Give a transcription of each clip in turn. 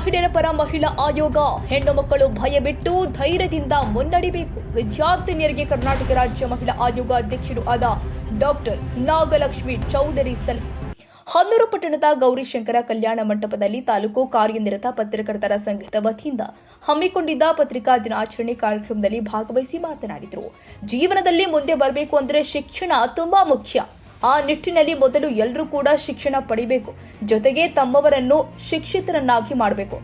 ಮಹಿಳೆಯರ ಪರ ಮಹಿಳಾ ಆಯೋಗ ಹೆಣ್ಣು ಮಕ್ಕಳು ಭಯ ಬಿಟ್ಟು ಧೈರ್ಯದಿಂದ ಮುನ್ನಡೆಯಬೇಕು. ವಿದ್ಯಾರ್ಥಿನಿಯರಿಗೆ ಕರ್ನಾಟಕ ರಾಜ್ಯ ಮಹಿಳಾ ಆಯೋಗ ಅಧ್ಯಕ್ಷರು ಆದ ಡಾಕ್ಟರ್ ನಾಗಲಕ್ಷ್ಮಿ ಚೌಧರಿ ಸಲಹೆ. ಹನ್ನೂರು ಪಟ್ಟಣದ ಗೌರಿಶಂಕರ ಕಲ್ಯಾಣ ಮಂಟಪದಲ್ಲಿ ತಾಲೂಕು ಕಾರ್ಯನಿರತ ಪತ್ರಕರ್ತರ ಸಂಘದ ವತಿಯಿಂದ ಹಮ್ಮಿಕೊಂಡಿದ್ದ ಪತ್ರಿಕಾ ದಿನಾಚರಣೆ ಕಾರ್ಯಕ್ರಮದಲ್ಲಿ ಭಾಗವಹಿಸಿ ಮಾತನಾಡಿದರು. ಜೀವನದಲ್ಲಿ ಮುಂದೆ ಬರಬೇಕು ಅಂದರೆ ಶಿಕ್ಷಣ ತುಂಬಾ ಮುಖ್ಯ. ಆ ನಿಟ್ಟಿನಲ್ಲಿ ಮೊದಲು ಎಲ್ಲರೂ ಕೂಡ ಶಿಕ್ಷಣ ಪಡಿಬೇಕು, ಜೊತೆಗೆ ತಮ್ಮವರನ್ನು ಶಿಕ್ಷಿತರನ್ನಾಗಿ ಮಾಡಬೇಕು.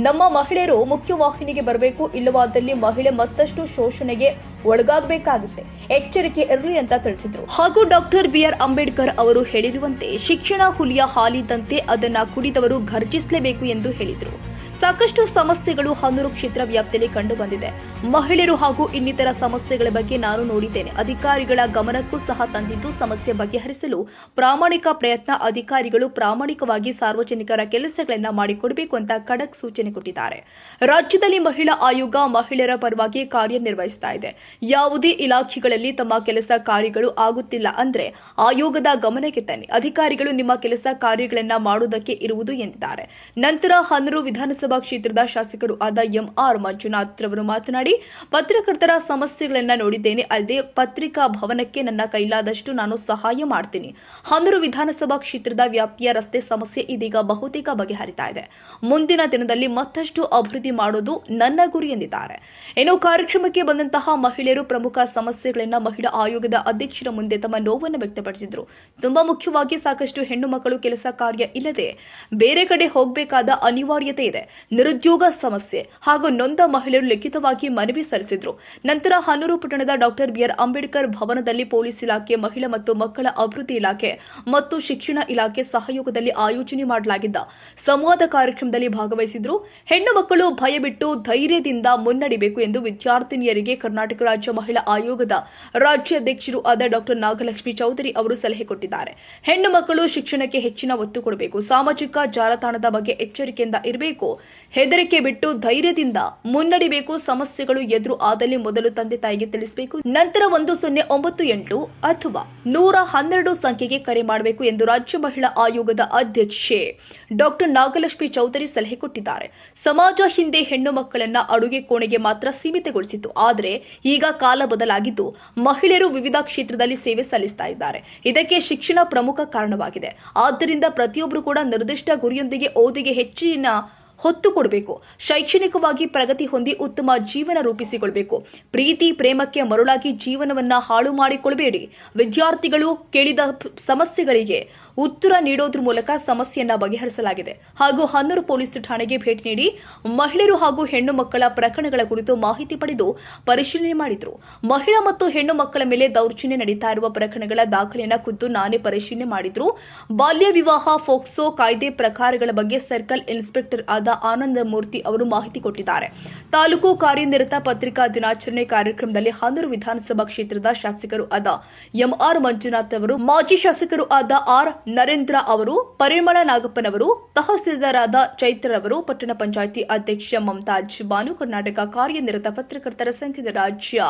ನಮ್ಮ ಮಹಿಳೆಯರು ಮುಖ್ಯವಾಹಿನಿಗೆ ಬರಬೇಕು, ಇಲ್ಲವಾದಲ್ಲಿ ಮಹಿಳೆ ಮತ್ತಷ್ಟು ಶೋಷಣೆಗೆ ಒಳಗಾಗಬೇಕಾಗುತ್ತೆ. ಎಚ್ಚರಿಕೆ ಇರಲಿ ಅಂತ ತಿಳಿಸಿದ್ರು. ಹಾಗೂ ಡಾಕ್ಟರ್ BR ಅಂಬೇಡ್ಕರ್ ಅವರು ಹೇಳಿರುವಂತೆ ಶಿಕ್ಷಣ ಹುಲಿಯ ಹಾಲಿದ್ದಂತೆ, ಅದನ್ನ ಕುಡಿದವರು ಘರ್ಜಿಸಲೇಬೇಕು ಎಂದು ಹೇಳಿದರು. ಸಾಕಷ್ಟು ಸಮಸ್ಯೆಗಳು ಹನ್ನೂರು ಕ್ಷೇತ್ರ ವ್ಯಾಪ್ತಿಯಲ್ಲಿ ಕಂಡು ಬಂದಿದೆ. ಮಹಿಳೆಯರು ಹಾಗೂ ಇನ್ನಿತರ ಸಮಸ್ಯೆಗಳ ಬಗ್ಗೆ ನಾನು ನೋಡಿದ್ದೇನೆ. ಅಧಿಕಾರಿಗಳ ಗಮನಕ್ಕೂ ಸಹ ತಂದಿದ್ದು ಸಮಸ್ಯೆ ಬಗೆಹರಿಸಲು ಪ್ರಾಮಾಣಿಕ ಪ್ರಯತ್ನ. ಅಧಿಕಾರಿಗಳು ಪ್ರಾಮಾಣಿಕವಾಗಿ ಸಾರ್ವಜನಿಕರ ಕೆಲಸಗಳನ್ನ ಮಾಡಿಕೊಡಬೇಕು ಅಂತ ಖಡಕ್ ಸೂಚನೆ ಕೊಟ್ಟಿದ್ದಾರೆ. ರಾಜ್ಯದಲ್ಲಿ ಮಹಿಳಾ ಆಯೋಗ ಮಹಿಳೆಯರ ಪರವಾಗಿ ಕಾರ್ಯನಿರ್ವಹಿಸ್ತಾ ಇದೆ. ಯಾವುದೇ ಇಲಾಖೆಗಳಲ್ಲಿ ತಮ್ಮ ಕೆಲಸ ಕಾರ್ಯಗಳು ಆಗುತ್ತಿಲ್ಲ ಅಂದ್ರೆ ಆಯೋಗದ ಗಮನಕ್ಕೆ ತನ್ನಿ. ಅಧಿಕಾರಿಗಳು ನಿಮ್ಮ ಕೆಲಸ ಕಾರ್ಯಗಳನ್ನ ಮಾಡುವುದಕ್ಕೆ ಇರುವುದು ಎಂದಿದ್ದಾರೆ. ನಂತರ ಹನ್ನೂರು ವಿಧಾನಸಭಾ ಕ್ಷೇತ್ರದ ಶಾಸಕರು ಆದ MR ಮಂಜುನಾಥ್ ರವರು ಮಾತನಾಡಿ, ಪತ್ರಕರ್ತರ ಸಮಸ್ಯೆಗಳನ್ನ ನೋಡಿದ್ದೇನೆ. ಅಲ್ಲದೆ ಪತ್ರಿಕಾ ಭವನಕ್ಕೆ ನನ್ನ ಕೈಲಾದಷ್ಟು ನಾನು ಸಹಾಯ ಮಾಡ್ತೀನಿ. ಹನ್ನೂರು ವಿಧಾನಸಭಾ ಕ್ಷೇತ್ರದ ವ್ಯಾಪ್ತಿಯ ರಸ್ತೆ ಸಮಸ್ಯೆ ಇದೀಗ ಬಹುತೇಕ ಬಗೆಹರಿತಾ ಇದೆ. ಮುಂದಿನ ದಿನದಲ್ಲಿ ಮತ್ತಷ್ಟು ಅಭಿವೃದ್ಧಿ ಮಾಡೋದು ನನ್ನ ಗುರಿ ಎಂದಿದ್ದಾರೆ. ಇನ್ನು ಕಾರ್ಯಕ್ರಮಕ್ಕೆ ಬಂದಂತಹ ಮಹಿಳೆಯರು ಪ್ರಮುಖ ಸಮಸ್ಯೆಗಳನ್ನ ಮಹಿಳಾ ಆಯೋಗದ ಅಧ್ಯಕ್ಷರ ಮುಂದೆ ತಮ್ಮ ನೋವನ್ನು ವ್ಯಕ್ತಪಡಿಸಿದ್ರು. ತುಂಬಾ ಮುಖ್ಯವಾಗಿ ಸಾಕಷ್ಟು ಹೆಣ್ಣು ಮಕ್ಕಳು ಕೆಲಸ ಕಾರ್ಯ ಇಲ್ಲದೆ ಬೇರೆ ಕಡೆ ಹೋಗಬೇಕಾದ ಅನಿವಾರ್ಯತೆ ಇದೆ. ನಿರುದ್ಯೋಗ ಸಮಸ್ಯೆ ಹಾಗೂ ನೊಂದ ಮಹಿಳೆಯರು ಲಿಖಿತವಾಗಿ ಮನವಿ ಸಲ್ಲಿಸಿದ್ರು. ನಂತರ ಹನ್ನೂರು ಪಟ್ಟಣದ ಡಾಕ್ಟರ್ BR ಅಂಬೇಡ್ಕರ್ ಭವನದಲ್ಲಿ ಪೊಲೀಸ್ ಇಲಾಖೆ, ಮಹಿಳಾ ಮತ್ತು ಮಕ್ಕಳ ಅಭಿವೃದ್ಧಿ ಇಲಾಖೆ ಮತ್ತು ಶಿಕ್ಷಣ ಇಲಾಖೆ ಸಹಯೋಗದಲ್ಲಿ ಆಯೋಜನೆ ಮಾಡಲಾಗಿದ್ದ ಸಂವಾದ ಕಾರ್ಯಕ್ರಮದಲ್ಲಿ ಭಾಗವಹಿಸಿದ್ರು. ಹೆಣ್ಣು ಮಕ್ಕಳು ಭಯ ಬಿಟ್ಟು ಧೈರ್ಯದಿಂದ ಮುನ್ನಡೆಯಬೇಕು ಎಂದು ವಿದ್ಯಾರ್ಥಿನಿಯರಿಗೆ ಕರ್ನಾಟಕ ರಾಜ್ಯ ಮಹಿಳಾ ಆಯೋಗದ ರಾಜ್ಯಾಧ್ಯಕ್ಷರು ಆದ ಡಾಕ್ಟರ್ ನಾಗಲಕ್ಷ್ಮಿ ಚೌಧರಿ ಅವರು ಸಲಹೆ ಕೊಟ್ಟಿದ್ದಾರೆ. ಹೆಣ್ಣು ಮಕ್ಕಳು ಶಿಕ್ಷಣಕ್ಕೆ ಹೆಚ್ಚಿನ ಒತ್ತು ಕೊಡಬೇಕು. ಸಾಮಾಜಿಕ ಜಾಲತಾಣದ ಬಗ್ಗೆ ಎಚ್ಚರಿಕೆಯಿಂದ ಇರಬೇಕು. ಹೆದರಿಕೆ ಬಿಟ್ಟು ಧೈರ್ಯದಿಂದ ಮುನ್ನಡೆಯಬೇಕು. ಸಮಸ್ಯೆಗಳು ಎದುರು ಆದಲ್ಲಿ ಮೊದಲು ತಂದೆ ತಾಯಿಗೆ ತಿಳಿಸಬೇಕು. ನಂತರ 1098 ಅಥವಾ 112 ಸಂಖ್ಯೆಗೆ ಕರೆ ಮಾಡಬೇಕು ಎಂದು ರಾಜ್ಯ ಮಹಿಳಾ ಆಯೋಗದ ಅಧ್ಯಕ್ಷೆ ಡಾಕ್ಟರ್ ನಾಗಲಕ್ಷ್ಮಿ ಚೌಧರಿ ಸಲಹೆ ಕೊಟ್ಟಿದ್ದಾರೆ. ಸಮಾಜ ಹಿಂದೆ ಹೆಣ್ಣು ಮಕ್ಕಳನ್ನ ಅಡುಗೆ ಕೋಣೆಗೆ ಮಾತ್ರ ಸೀಮಿತಗೊಳಿಸಿತ್ತು. ಆದರೆ ಈಗ ಕಾಲ ಬದಲಾಗಿದ್ದು ಮಹಿಳೆಯರು ವಿವಿಧ ಕ್ಷೇತ್ರದಲ್ಲಿ ಸೇವೆ ಸಲ್ಲಿಸ್ತಾ ಇದ್ದಾರೆ. ಇದಕ್ಕೆ ಶಿಕ್ಷಣ ಪ್ರಮುಖ ಕಾರಣವಾಗಿದೆ. ಆದ್ದರಿಂದ ಪ್ರತಿಯೊಬ್ಬರು ಕೂಡ ನಿರ್ದಿಷ್ಟ ಗುರಿಯೊಂದಿಗೆ ಓದಿಗೆ ಹೆಚ್ಚಿನ ಹೊತ್ತು ಕೊಡಬೇಕು. ಶೈಕ್ಷಣಿಕವಾಗಿ ಪ್ರಗತಿ ಹೊಂದಿ ಉತ್ತಮ ಜೀವನ ರೂಪಿಸಿಕೊಳ್ಳಬೇಕು. ಪ್ರೀತಿ ಪ್ರೇಮಕ್ಕೆ ಮರುಳಾಗಿ ಜೀವನವನ್ನ ಹಾಳು ಮಾಡಿಕೊಳ್ಳಬೇಡಿ. ವಿದ್ಯಾರ್ಥಿಗಳು ಕೇಳಿದ ಸಮಸ್ಯೆಗಳಿಗೆ ಉತ್ತರ ನೀಡೋದ್ರ ಮೂಲಕ ಸಮಸ್ಯೆಯನ್ನ ಬಗೆಹರಿಸಲಾಗಿದೆ. ಹಾಗೂ ಹನ್ನೂರು ಪೊಲೀಸ್ ಠಾಣೆಗೆ ಭೇಟಿ ನೀಡಿ ಮಹಿಳೆಯರು ಹಾಗೂ ಹೆಣ್ಣು ಮಕ್ಕಳ ಪ್ರಕರಣಗಳ ಕುರಿತು ಮಾಹಿತಿ ಪಡೆದು ಪರಿಶೀಲನೆ ಮಾಡಿದ್ರು. ಮಹಿಳಾ ಮತ್ತು ಹೆಣ್ಣು ಮಕ್ಕಳ ಮೇಲೆ ದೌರ್ಜನ್ಯ ನಡೀತಾ ಇರುವ ಪ್ರಕರಣಗಳ ದಾಖಲೆಯನ್ನ ಖುದ್ದು ನಾನೇ ಪರಿಶೀಲನೆ ಮಾಡಿದ್ರು. ಬಾಲ್ಯ ವಿವಾಹ, ಫೋಕ್ಸೋ ಕಾಯ್ದೆ ಪ್ರಕಾರಗಳ ಬಗ್ಗೆ ಸರ್ಕಲ್ ಇನ್ಸ್ಪೆಕ್ಟರ್ ಆದ ಆನಂದ ಮೂರ್ತಿ ಅವರು ಮಾಹಿತಿ ಕೊಟ್ಟಿದ್ದಾರೆ. ತಾಲೂಕು ಕಾರ್ಯನಿರತ ಪತ್ರಿಕಾ ದಿನಾಚರಣೆ ಕಾರ್ಯಕ್ರಮದಲ್ಲಿ ಹನ್ನೂರು ವಿಧಾನಸಭಾ ಕ್ಷೇತ್ರದ ಶಾಸಕರು ಆದ MR ಮಂಜುನಾಥ್ ಅವರು, ಮಾಜಿ ಶಾಸಕರು ಆದ R ನರೇಂದ್ರ ಅವರು, ಪರಿಮಳ ನಾಗಪ್ಪನವರು, ತಹಸೀಲ್ದಾರ್ ಆದ ಚೈತ್ರ ಅವರು, ಪಟ್ಟಣ ಪಂಚಾಯಿತಿ ಅಧ್ಯಕ್ಷ ಮಮತಾಜ್ ಬಾನು, ಕರ್ನಾಟಕ ಕಾರ್ಯನಿರತ ಪತ್ರಕರ್ತರ ಸಂಘದ ರಾಜ್ಯ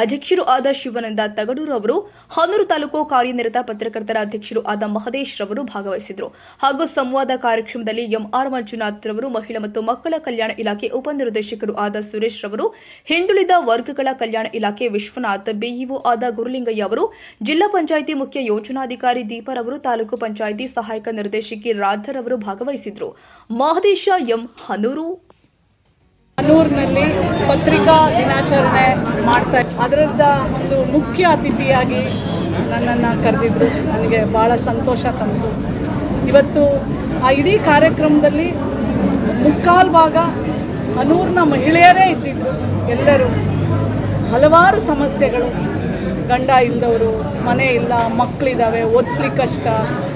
ಅಧ್ಯಕ್ಷರು ಆದ ಶಿವಾನಂದ ತಗಡೂರು ಅವರು, ಹನ್ನೂರು ತಾಲೂಕು ಕಾರ್ಯನಿರತ ಪತ್ರಕರ್ತರ ಅಧ್ಯಕ್ಷರು ಆದ ಮಹದೇಶ್ ರವರು ಭಾಗವಹಿಸಿದ್ರು. ಹಾಗೂ ಸಂವಾದ ಕಾರ್ಯಕ್ರಮದಲ್ಲಿ MR ಮಂಜುನಾಥ್ ರವರು, ಮಹಿಳಾ ಮತ್ತು ಮಕ್ಕಳ ಕಲ್ಯಾಣ ಇಲಾಖೆ ಉಪನಿರ್ದೇಶಕರು ಆದ ಸುರೇಶ್ ರವರು, ಹಿಂದುಳಿದ ವರ್ಗಗಳ ಕಲ್ಯಾಣ ಇಲಾಖೆ ವಿಶ್ವನಾಥ್, BEO ಆದ ಗುರುಲಿಂಗಯ್ಯ ಅವರು, ಜಿಲ್ಲಾ ಪಂಚಾಯಿತಿ ಮುಖ್ಯ ಯೋಜನಾಧಿಕಾರಿ ದೀಪರವರು, ತಾಲೂಕು ಪಂಚಾಯಿತಿ ಸಹಾಯಕ ನಿರ್ದೇಶಕಿ ರಾಧರ್ ಅವರು ಭಾಗವಹಿಸಿದ್ರು. ಮಹದೇಶ M ಹನ್ನೂರಿನಲ್ಲಿ ಪತ್ರಿಕಾ ದಿನಾಚರಣೆ ಮಾಡ್ತಾ ಅದರದ ಒಂದು ಮುಖ್ಯ ಅತಿಥಿಯಾಗಿ ನನ್ನನ್ನು ಕರೆದಿದ್ರು. ನನಗೆ ಭಾಳ ಸಂತೋಷ ತಂತು. ಇವತ್ತು ಆ ಇಡೀ ಕಾರ್ಯಕ್ರಮದಲ್ಲಿ ಮುಕ್ಕಾಲು ಭಾಗ ಹನ್ನೂರಿನ ಮಹಿಳೆಯರೇ ಇದ್ದಿದ್ರು. ಎಲ್ಲರೂ ಹಲವಾರು ಸಮಸ್ಯೆಗಳು, ಗಂಡ ಇಲ್ಲದವರು, ಮನೆ ಇಲ್ಲ, ಮಕ್ಕಳಿದ್ದಾವೆ, ಓದಿಸ್ಲಿಕ್ಕೆ ಕಷ್ಟ,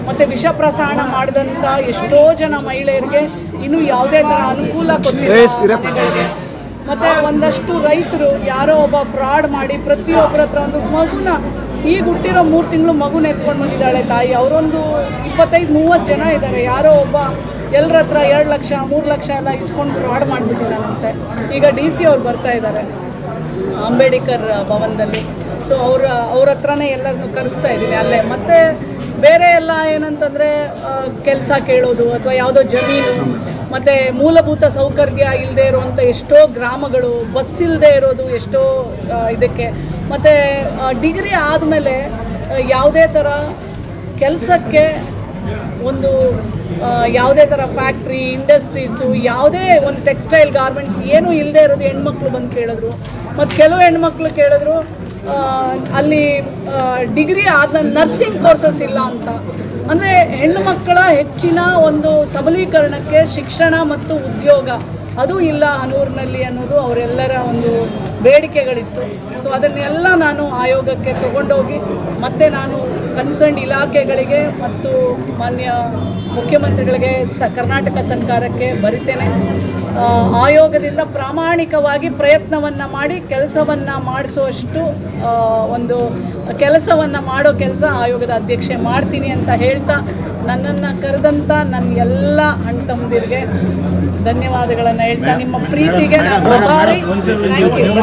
ಮತ್ತು ವಿಷ ಪ್ರಸಾರಣ ಮಾಡಿದಂಥ ಎಷ್ಟೋ ಜನ ಮಹಿಳೆಯರಿಗೆ ಇನ್ನೂ ಯಾವುದೇ ಥರ ಅನುಕೂಲ ಕೊಟ್ಟಿಲ್ಲ ಮನೆಗಳಿಗೆ. ಮತ್ತು ಒಂದಷ್ಟು ರೈತರು ಯಾರೋ ಒಬ್ಬ ಫ್ರಾಡ್ ಮಾಡಿ ಪ್ರತಿಯೊಬ್ಬರ ಹತ್ರ ಒಂದು ಮಗುನ, ಈಗ ಹುಟ್ಟಿರೋ 3 ತಿಂಗಳು ಮಗುನ ಎತ್ಕೊಂಡು ಬಂದಿದ್ದಾಳೆ ತಾಯಿ. ಅವರೊಂದು 25-30 ಜನ ಇದ್ದಾರೆ. ಯಾರೋ ಒಬ್ಬ ಎಲ್ಲರ ಹತ್ರ 2 ಲಕ್ಷ 3 ಲಕ್ಷ ಎಲ್ಲ ಇಸ್ಕೊಂಡು ಫ್ರಾಡ್ ಮಾಡಿಬಿಟ್ಟಿದ್ದಾರಂತೆ. ಈಗ DC ಅವ್ರು ಬರ್ತಾ ಇದ್ದಾರೆ ಅಂಬೇಡ್ಕರ್ ಭವನದಲ್ಲಿ. ಸೊ ಅವ್ರ ಹತ್ರನೇ ಎಲ್ಲರನ್ನು ಕರೆಸ್ತಾ ಇದ್ದೀನಿ ಅಲ್ಲೇ. ಮತ್ತು ಬೇರೆ ಎಲ್ಲ ಏನಂತಂದರೆ ಕೆಲಸ ಕೇಳೋದು ಅಥವಾ ಯಾವುದೋ ಜಮೀನು ಮತ್ತು ಮೂಲಭೂತ ಸೌಕರ್ಯ ಇಲ್ಲದೆ ಇರುವಂಥ ಎಷ್ಟೋ ಗ್ರಾಮಗಳು, ಬಸ್ ಇಲ್ಲದೆ ಇರೋದು ಎಷ್ಟೋ ಇದಕ್ಕೆ, ಮತ್ತು ಡಿಗ್ರಿ ಆದಮೇಲೆ ಯಾವುದೇ ಥರ ಕೆಲಸಕ್ಕೆ ಒಂದು ಯಾವುದೇ ಥರ ಫ್ಯಾಕ್ಟ್ರಿ, ಇಂಡಸ್ಟ್ರೀಸು, ಯಾವುದೇ ಒಂದು ಟೆಕ್ಸ್ಟೈಲ್, ಗಾರ್ಮೆಂಟ್ಸ್ ಏನೂ ಇಲ್ಲದೆ ಇರೋದು ಹೆಣ್ಮಕ್ಳು ಬಂದು ಕೇಳಿದ್ರು. ಮತ್ತು ಕೆಲವು ಹೆಣ್ಮಕ್ಳು ಕೇಳಿದ್ರು ಅಲ್ಲಿ ಡಿಗ್ರಿ ಆದ ನರ್ಸಿಂಗ್ ಕೋರ್ಸಸ್ ಇಲ್ಲ ಅಂತ. ಅಂದರೆ ಹೆಣ್ಣು ಮಕ್ಕಳ ಹೆಚ್ಚಿನ ಒಂದು ಸಬಲೀಕರಣಕ್ಕೆ ಶಿಕ್ಷಣ ಮತ್ತು ಉದ್ಯೋಗ ಅದು ಇಲ್ಲ ಹನೂರಿನಲ್ಲಿ ಅನ್ನೋದು ಅವರೆಲ್ಲರ ಒಂದು ಬೇಡಿಕೆಗಳಿತ್ತು. ಸೊ ಅದನ್ನೆಲ್ಲ ನಾನು ಆಯೋಗಕ್ಕೆ ತಗೊಂಡೋಗಿ ಮತ್ತೆ ನಾನು ಕನ್ಸರ್ನ್ ಇಲಾಖೆಗಳಿಗೆ ಮತ್ತು ಮಾನ್ಯ ಮುಖ್ಯಮಂತ್ರಿಗಳಿಗೆ ಕರ್ನಾಟಕ ಸರ್ಕಾರಕ್ಕೆ ಬರಿತೇನೆ. ಆಯೋಗದಿಂದ ಪ್ರಾಮಾಣಿಕವಾಗಿ ಪ್ರಯತ್ನವನ್ನು ಮಾಡಿ ಕೆಲಸವನ್ನು ಮಾಡಿಸುವಷ್ಟು ಒಂದು ಕೆಲಸವನ್ನು ಮಾಡೋ ಕೆಲಸ ಆಯೋಗದ ಅಧ್ಯಕ್ಷೆ ಮಾಡ್ತೀನಿ ಅಂತ ಹೇಳ್ತಾ, ನನ್ನನ್ನು ಕರೆದಂಥ ನನ್ನ ಎಲ್ಲ ಅಣ್ಣ ತಮ್ಮಂದಿರಿಗೆ ಧನ್ಯವಾದಗಳನ್ನು ಹೇಳ್ತಾ, ನಿಮ್ಮ ಪ್ರೀತಿಗೆ ನಾನು ಆಭಾರಿ. Thank you.